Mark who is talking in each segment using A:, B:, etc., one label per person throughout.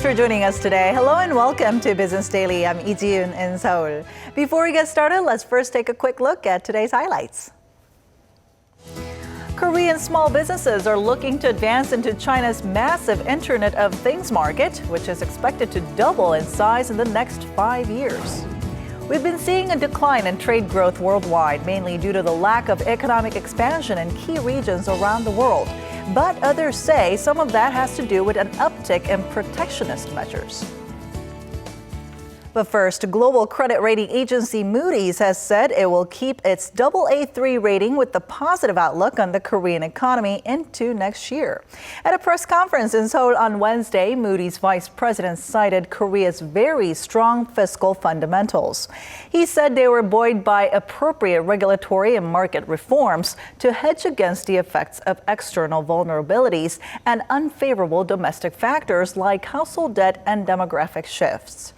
A: Thanks for joining us today. Hello and welcome to Business Daily. I'm Lee Ji-yoon in Seoul. Before we get started, let's first take a quick look at today's highlights. Korean small businesses are looking to advance into China's massive Internet of Things market, which is expected to double in size in the next 5 years. We've been seeing a decline in trade growth worldwide, mainly due to the lack of economic expansion in key regions around the world. But others say some of that has to do with an uptick in protectionist measures. But first, global credit rating agency Moody's has said it will keep its Aa3 rating with the positive outlook on the Korean economy into next year. At a press conference in Seoul on Wednesday, Moody's vice president cited Korea's very strong fiscal fundamentals. He said they were buoyed by appropriate regulatory and market reforms to hedge against the effects of external vulnerabilities and unfavorable domestic factors like household debt and demographic shifts.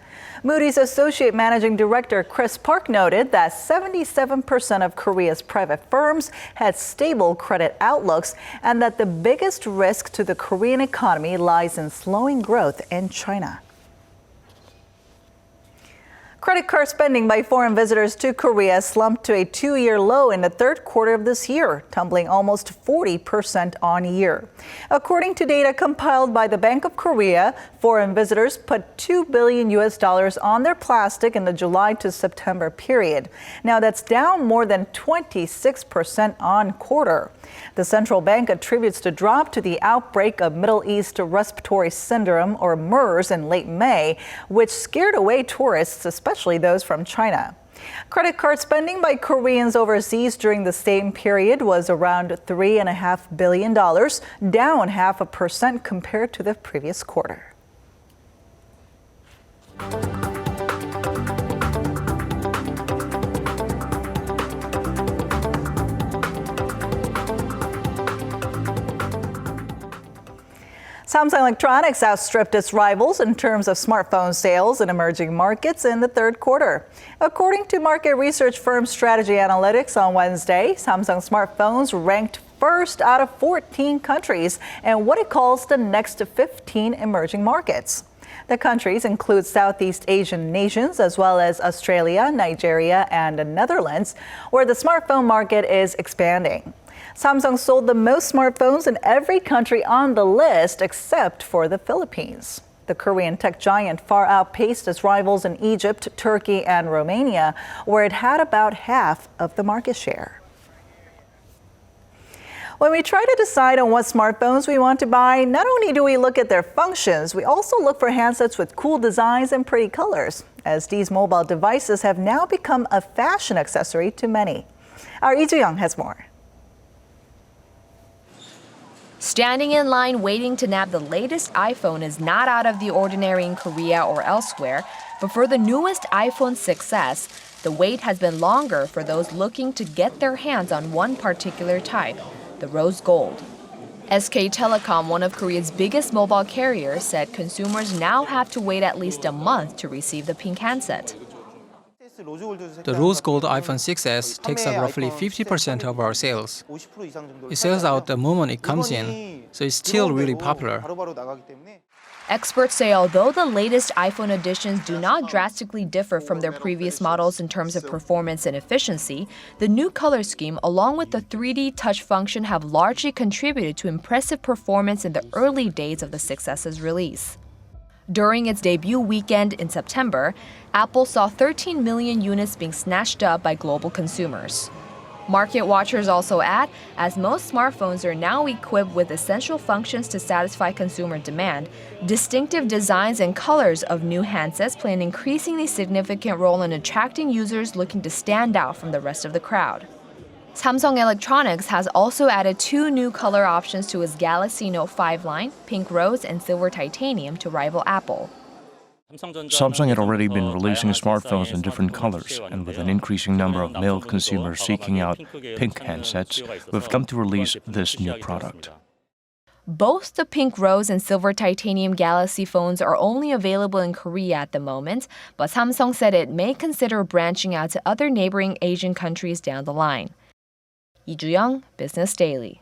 A: Moody's Associate Managing Director Chris Park noted that 77% of Korea's private firms had stable credit outlooks and that the biggest risk to the Korean economy lies in slowing growth in China. Credit card spending by foreign visitors to Korea slumped to a 2-year low in the third quarter of this year, tumbling almost 40% on year. According to data compiled by the Bank of Korea, foreign visitors put $2 billion on their plastic in the July to September period. Now that's down more than 26% on quarter. The central bank attributes the drop to the outbreak of Middle East Respiratory Syndrome, or MERS, in late May, which scared away tourists, especially those from China. Credit card spending by Koreans overseas during the same period was around $3.5 billion, down 0.5% compared to the previous quarter. Samsung Electronics outstripped its rivals in terms of smartphone sales in emerging markets in the third quarter. According to market research firm Strategy Analytics on Wednesday, Samsung smartphones ranked first out of 14 countries in what it calls the next 15 emerging markets. The countries include Southeast Asian nations as well as Australia, Nigeria, and the Netherlands, where the smartphone market is expanding. Samsung sold the most smartphones in every country on the list except for the Philippines. The Korean tech giant far outpaced its rivals in Egypt, Turkey, and Romania, where it had about half of the market share. When we try to decide on what smartphones we want to buy, not only do we look at their functions, we also look for handsets with cool designs and pretty colors, as these mobile devices have now become a fashion accessory to many. Our Lee Ju-young has more.
B: Standing in line waiting to nab the latest iPhone is not out of the ordinary in Korea or elsewhere, but for the newest iPhone 6s, the wait has been longer for those looking to get their hands on one particular type, the rose gold. SK Telecom, one of Korea's biggest mobile carriers, said consumers now have to wait at least a month to receive the pink handset.
C: The rose gold iPhone 6s takes up roughly 50% of our sales. It sells out the moment it comes in, so it's still really popular.
B: Experts say although the latest iPhone editions do not drastically differ from their previous models in terms of performance and efficiency, the new color scheme along with the 3D touch function have largely contributed to impressive performance in the early days of the 6s's release. During its debut weekend in September, Apple saw 13 million units being snatched up by global consumers. Market watchers also add, as most smartphones are now equipped with essential functions to satisfy consumer demand, distinctive designs and colors of new handsets play an increasingly significant role in attracting users looking to stand out from the rest of the crowd. Samsung Electronics has also added 2 new color options to its Galaxy Note 5 line, pink rose and silver titanium, to rival Apple.
D: Samsung had already been releasing smartphones in different colors, and with an increasing number of male consumers seeking out pink handsets, we've come to release this new product.
B: Both the pink rose and silver titanium Galaxy phones are only available in Korea at the moment, but Samsung said it may consider branching out to other neighboring Asian countries down the line. Lee Ju-young, Business Daily.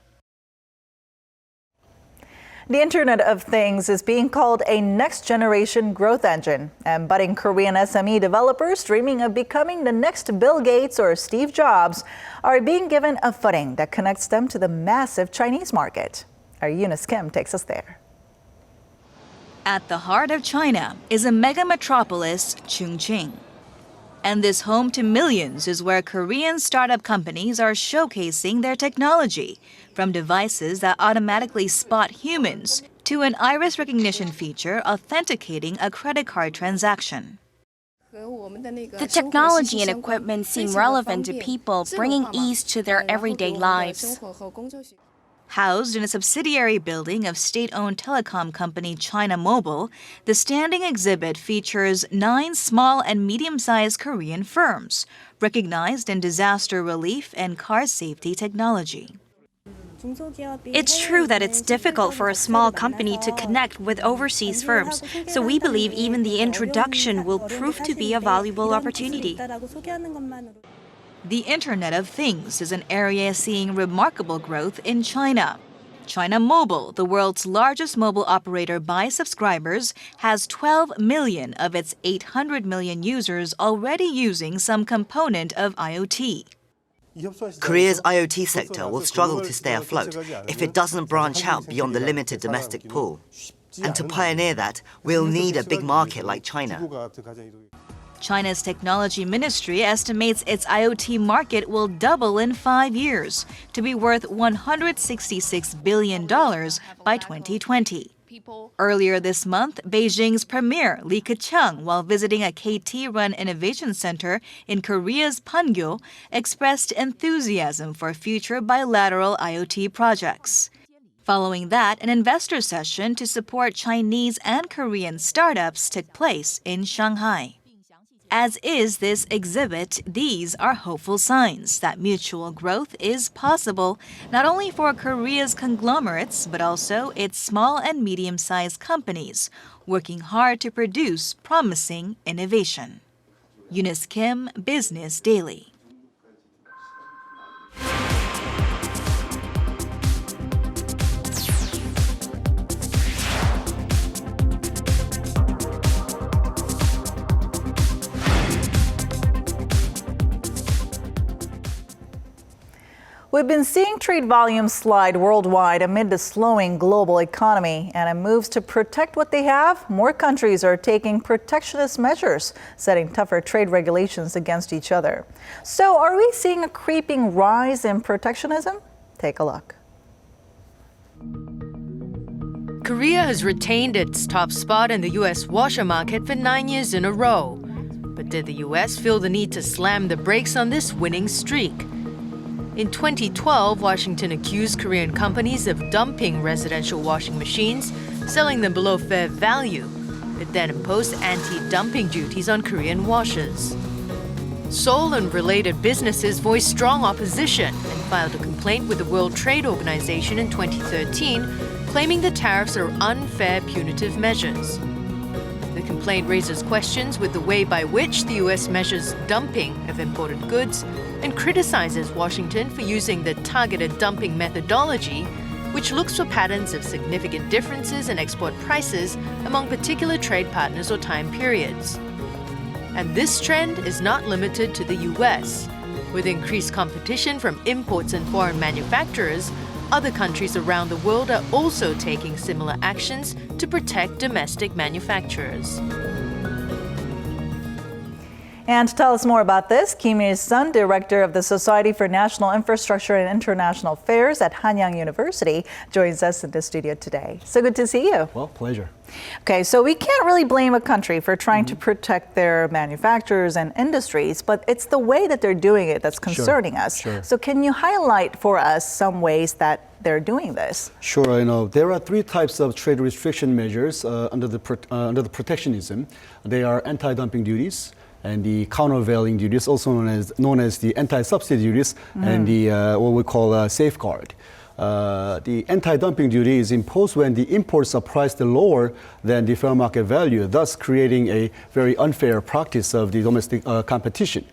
A: The Internet of Things is being called a next-generation growth engine, and budding Korean SME developers dreaming of becoming the next Bill Gates or Steve Jobs are being given a footing that connects them to the massive Chinese market. Our Eunice Kim takes us there.
E: At the heart of China is a mega metropolis, Chongqing. And this home to millions is where Korean startup companies are showcasing their technology, from devices that automatically spot humans to an iris recognition feature authenticating a credit card transaction.
F: The technology and equipment seem relevant to people, bringing ease to their everyday lives.
E: Housed in a subsidiary building of state-owned telecom company China Mobile, the standing exhibit features 9 small and medium-sized Korean firms, recognized in disaster relief and car safety technology.
F: It's true that it's difficult for a small company to connect with overseas firms, so we believe even the introduction will prove to be a valuable opportunity.
E: The Internet of Things is an area seeing remarkable growth in China. China Mobile, the world's largest mobile operator by subscribers, has 12 million of its 800 million users already using some component of IoT.
G: Korea's IoT sector will struggle to stay afloat if it doesn't branch out beyond the limited domestic pool. And to pioneer that, we'll need a big market like China.
E: China's technology ministry estimates its IoT market will double in 5 years to be worth $166 billion by 2020. Earlier this month, Beijing's Premier Li Keqiang, while visiting a KT-run innovation center in Korea's Pangyo, expressed enthusiasm for future bilateral IoT projects. Following that, an investor session to support Chinese and Korean startups took place in Shanghai. As is this exhibit, these are hopeful signs that mutual growth is possible, not only for Korea's conglomerates, but also its small and medium-sized companies, working hard to produce promising innovation. Eunice Kim, Business Daily.
A: We've been seeing trade volumes slide worldwide amid the slowing global economy, and in moves to protect what they have, more countries are taking protectionist measures, setting tougher trade regulations against each other. So are we seeing a creeping rise in protectionism? Take a look.
H: Korea has retained its top spot in the U.S. washer market for 9 years in a row. But did the U.S. feel the need to slam the brakes on this winning streak? In 2012, Washington accused Korean companies of dumping residential washing machines, selling them below fair value. It then imposed anti-dumping duties on Korean washers. Seoul and related businesses voiced strong opposition and filed a complaint with the World Trade Organization in 2013, claiming the tariffs are unfair punitive measures. The complaint raises questions with the way by which the U.S. measures dumping of imported goods and criticizes Washington for using the targeted dumping methodology, which looks for patterns of significant differences in export prices among particular trade partners or time periods. And this trend is not limited to the U.S. With increased competition from imports and foreign manufacturers, other countries around the world are also taking similar actions to protect domestic manufacturers.
A: And to tell us more about this, Kim Il-sun, director of the Society for National Infrastructure and International Affairs at Hanyang University, joins us in the studio today. So good to see you.
I: Well, pleasure.
A: Okay, so we can't really blame a country for trying to protect their manufacturers and industries, but it's the way that they're doing it that's concerning us.
I: Sure.
A: So can you highlight for us some ways that they're doing this?
I: Sure, there are 3 types of trade restriction measures under the protectionism. They are anti-dumping duties, and the countervailing duties, also known as the anti-subsidy duties, and the what we call safeguard. The anti-dumping duty is imposed when the imports are priced lower than the fair market value, thus creating a very unfair practice of the domestic competition.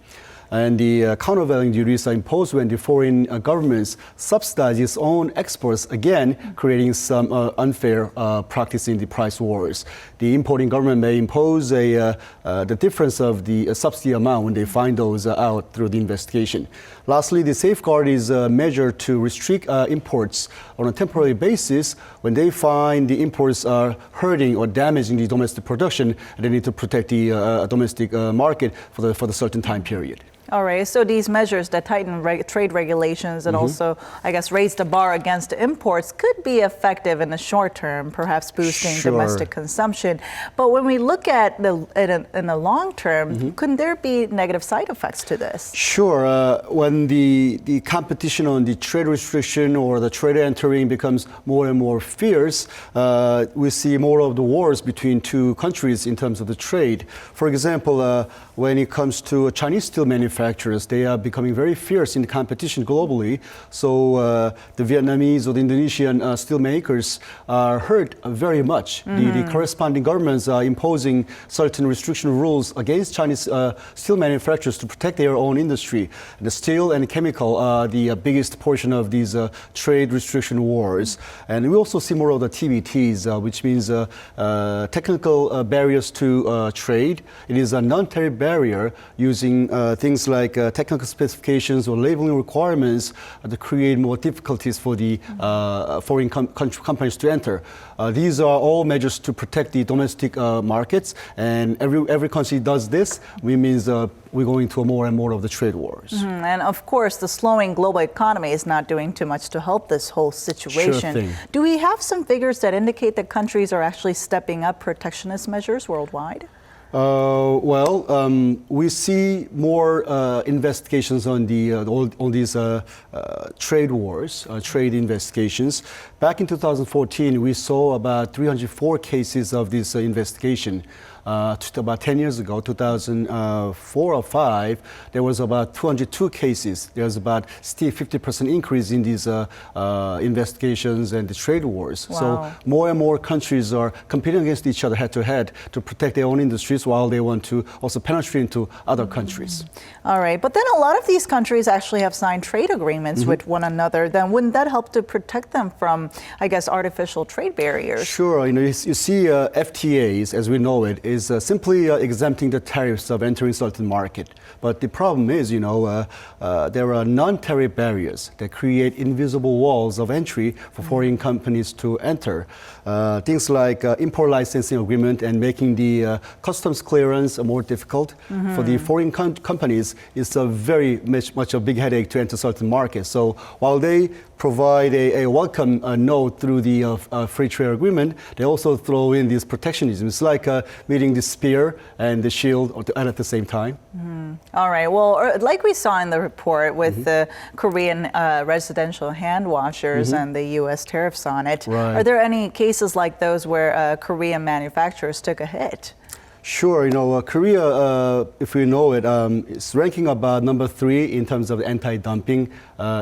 I: And the countervailing duties are imposed when the foreign governments subsidize its own exports, again creating some unfair practice in the price wars. The importing government may impose the difference of the subsidy amount when they find those out through the investigation. Lastly, the safeguard is a measure to restrict imports on a temporary basis when they find the imports are hurting or damaging the domestic production, and they need to protect the domestic market for the certain time period.
A: All right, so these measures that tighten trade regulations and also, I guess, raise the bar against imports could be effective in the short term, perhaps boosting domestic consumption. But when we look at in the long term, couldn't there be negative side effects to this?
I: Sure. When the competition on the trade restriction or the trade entering becomes more and more fierce, we see more of the wars between two countries in terms of the trade. For example, when it comes to Chinese steel manufacturers, they are becoming very fierce in the competition globally. So the Vietnamese or the Indonesian steel makers are hurt very much. The corresponding governments are imposing certain restriction rules against Chinese steel manufacturers to protect their own industry. The steel and chemical are the biggest portion of these trade restriction wars. And we also see more of the TBTs, which means technical barriers to trade. It is a non-tariff barrier using things like technical specifications or labeling requirements to create more difficulties for the foreign companies to enter. These are all measures to protect the domestic markets, and every country does this. It means we're going to more and more of the trade wars.
A: And of course, the slowing global economy is not doing too much to help this whole situation.
I: Sure thing.
A: Do we have some figures that indicate that countries are actually stepping up protectionist measures worldwide?
I: We see more investigations on all these trade wars, trade investigations. Back in 2014, we saw about 304 cases of this investigation. About 10 years ago, 2004 or 5, there was about 202 cases. There was about still 50% increase in these investigations and the trade wars.
A: Wow.
I: So more and more countries are competing against each other head to head to protect their own industries while they want to also penetrate into other countries.
A: All right, but then a lot of these countries actually have signed trade agreements with one another. Then wouldn't that help to protect them from, I guess, artificial trade barriers?
I: Sure. You see FTAs, as we know it, is simply exempting the tariffs of entering certain market. But the problem is, there are non-tariff barriers that create invisible walls of entry for foreign companies to enter. Things like import licensing agreement and making the customs clearance more difficult. For the foreign companies, it's a very much a big headache to enter certain markets. So while they provide a welcome note through the free trade agreement, they also throw in this protectionism. It's like meeting the spear and the shield at the same time.
A: All right. Well, like we saw in the report with the Korean residential hand washers and the U.S. tariffs on it, are there any cases like those where Korean manufacturers took a hit?
I: Sure. Korea, if we know it, is ranking about number 3 in terms of anti-dumping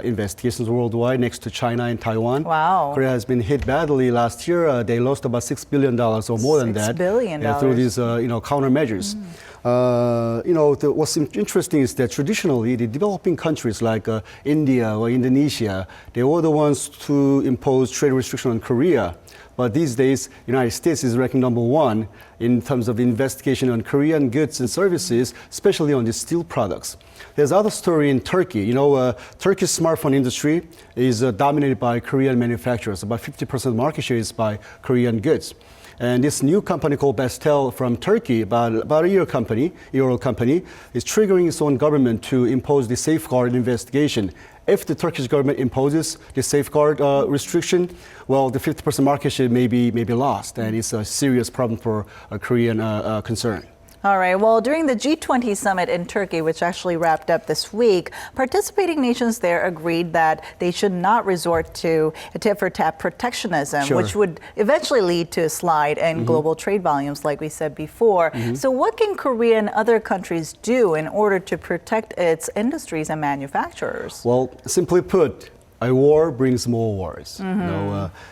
I: investigations worldwide, next to China and Taiwan.
A: Wow.
I: Korea has been hit badly last year. They lost about $6 billion or more than that.
A: $6 billion.
I: Through these, countermeasures. What's interesting is that traditionally, the developing countries like India or Indonesia, they were the ones to impose trade restriction on Korea. But these days, United States is ranking number 1 in terms of investigation on Korean goods and services, especially on the steel products. There's another story in Turkey. Turkey's smartphone industry is dominated by Korean manufacturers. About 50% market share is by Korean goods. And this new company called Bestel from Turkey, about a year-old company, is triggering its own government to impose the safeguard investigation. If the Turkish government imposes the safeguard restriction, well, the 50% market share may be lost, and it's a serious problem for a Korean concern.
A: All right. Well, during the G20 summit in Turkey, which actually wrapped up this week, participating nations there agreed that they should not resort to tit-for-tat protectionism, which would eventually lead to a slide in global trade volumes, like we said before. So what can Korea and other countries do in order to protect its industries and manufacturers?
I: Well, simply put, a war brings more wars.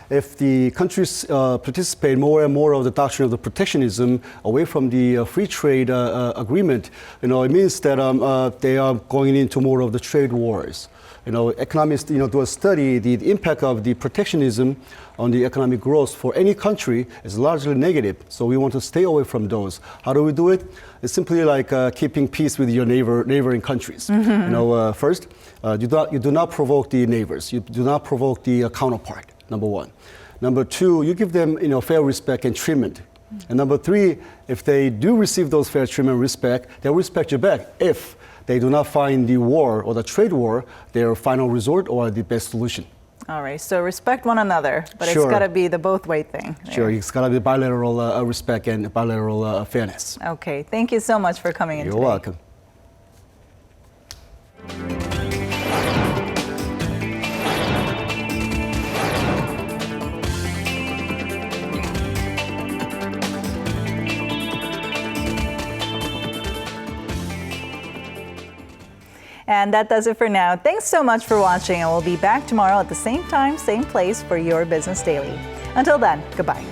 I: If the countries participate more and more of the doctrine of the protectionism away from the free trade agreement, it means that they are going into more of the trade wars. Economists, do a study, the impact of the protectionism on the economic growth for any country is largely negative. So we want to stay away from those. How do we do it? It's simply like keeping peace with your neighboring countries. First, you do not provoke the neighbors. You do not provoke the counterpart, number one. Number two, you give them, fair respect and treatment. And number three, if they do receive those fair treatment and respect, they'll respect you back if they do not find the war or the trade war their final resort or the best solution.
A: All right, so respect one another, but
I: Sure.
A: it's got to be the both-way thing.
I: Sure, it's got to be bilateral respect and bilateral fairness.
A: Okay, thank you so much for coming in
I: You're
A: today.
I: welcome.
A: And that does it for now. Thanks so much for watching, and we'll be back tomorrow at the same time, same place for your Business Daily. Until then, goodbye.